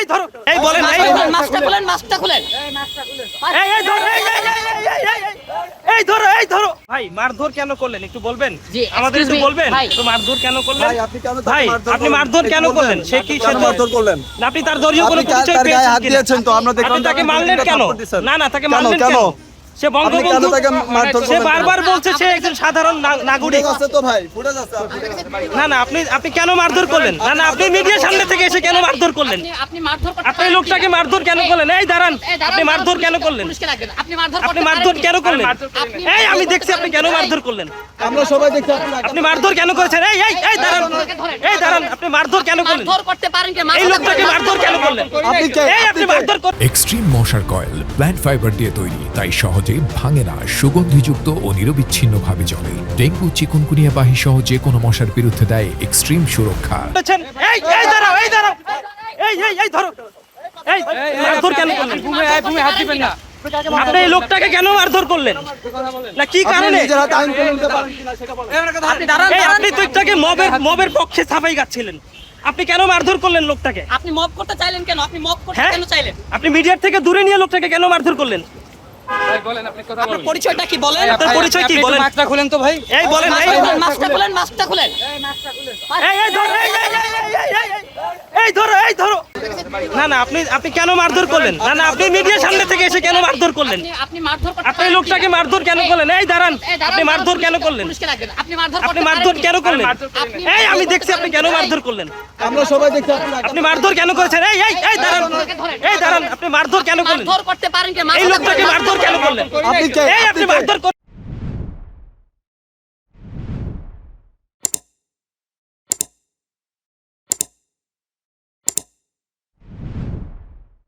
এই ধরো, এই বলেন, মাস্কটা খুলেন, মাস্কটা খুলেন। এই ধরো, এই ধরো। ভাই মারধর কেন করলেন একটু বলবেন? জি, আমাদের একটু excuse me, বলবেন ভাই। তো মারধর কেন করলেন? ভাই আপনি কেন ভাই আপনি মারধর কেন করলেন? সে কি সে মারধর করলেন? না, আপনি তার দলীয় কোনো আপনি পরিচয় তার গায়ে হাত পেয়েছেন কিনা? দিয়েছেন তো আমরা দেখলাম। আপনি তাকে মারলেন কেন? না না, তাকে কেন মারলেন কেন কেন? সে আপনি কেন বঙ্গবন্ধু, তাকে মারধর সে করলেন? বারবার বলছে সে একজন সাধারণ নাগরিক। ফুটেজ আছে তো ভাই, ফুটেজ আছে। না না, আপনি কেন মারধর করলেন? না না, আপনি মিডিয়ার সামনে থেকে এসে কেন মারধর করলেন? আপনি মারধর করতে আপনি লোকটাকে মারধর কেন করলেন? এই দাঁড়ান, আপনি মারধর কেন করলেন? পুলিশকে ডাকবেন। আপনি মারধর আপনি করতে মারধর পারেন কেন কি? করলেন? আপনি এই আমি দেখছি আপনি কেন মারধর করলেন? আমরা সবাই দেখছি আপনি মারধর কেন করেছেন? এই দাঁড়ান, এই দাঁড়ান, আপনি মারধর কেন করলেন? মারধর করতে পারেন কি? এই লোকটাকে মারধর কেন করলেন? আপনি কে? এই আপনি মারধর করলেন। এক্সট্রিম মশার কয়েল প্ল্যান্ট ফাইবার দিয়ে তৈরি, তাই সহজে ভাঙে না, সুগন্ধিযুক্ত ও নিরবিচ্ছিন্নভাবে জ্বলে। ডেঙ্গু, চিকুনগুনিয়া বাহি সহ যে কোনো মশার বিরুদ্ধে দেয় এক্সট্রিম সুরক্ষা। এই দাঁড়াও, এই দাঁড়াও, এই ধরো, এই মারধর কেন করলেন? তুমি হাত দিবেন না। আপনি এই লোকটাকে কেন মারধর করলেন? না কি আপনি কারণে? নিজের হাতে আইন করে নিতে পারেন কিনা সেটা বলেন। আপনি দাঁড়ান, এই দাঁড়ান। আপনি তো একটাকে মবের পক্ষে সাফাই গাচ্ছিলেন, আপনি কেন মারধর করলেন লোকটাকে? আপনি মব করতে চাইলেন কেন? আপনি মব করতে হ্যাঁ? কেন চাইলেন? আপনি মিডিয়ার থেকে দূরে নিয়ে লোকটাকে কেন মারধর করলেন? ভাই বলেন, আপনি কথা আপনার বলেন। পরিচয়টা কি বলেন? আপনার পরিচয় কি বলেন? মাস্কটা খুলেন তো ভাই। এই বলেন, এই মাস্কটা খুলেন, মাস্কটা খুলেন। এই ধরো, এই ধরো, এই ধরো। না না, আপনি কেন মারধর করলেন? না না, আপনি মিডিয়ার সামনে থেকে এসে কেন মারধর করলেন? আপনি মারধর করতে আপনি পারেন কি? লোকটাকে মারধর কেন করলেন? এই দাঁড়ান, আপনি মারধর কেন করলেন? পুলিশকে ডাকবেন। আপনি মারধর আপনি করতে মারধর পারেন কি? কেন করলেন? আপনি এই আমি দেখছি আপনি কেন মারধর করলেন? আমরা সবাই দেখছি আপনি মারধর কেন করেছেন? এই দাঁড়ান, এই দাঁড়ান, আপনি মারধর কেন করলেন? মারধর করতে পারেন কি? এই লোকটাকে মারধর কেন করলেন? আপনি কে? এই আপনি মারধর করলেন।